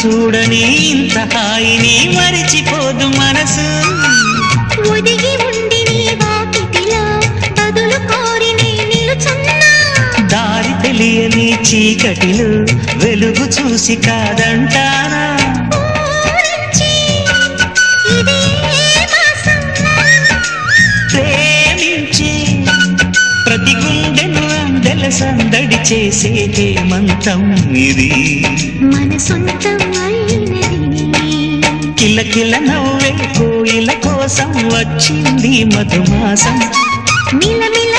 చూడని ఇంత హాయిని మరిచిపోదు మనసు ఒదిగి ఉండి నీ వాకిటిలో బదులు కోరి నీ నిలుచున్నా దారి తెలియని చీకటిలో వెలుగు చూసి కాదంటానా ప్రేమించి ప్రతి గుండెను అందెల సందడి చేసే హేమంతం ఇది మన సొంతం అయినది కిలకిల నవ్వే కోయిల కోసం వచ్చింది మధుమాసం మిలమిల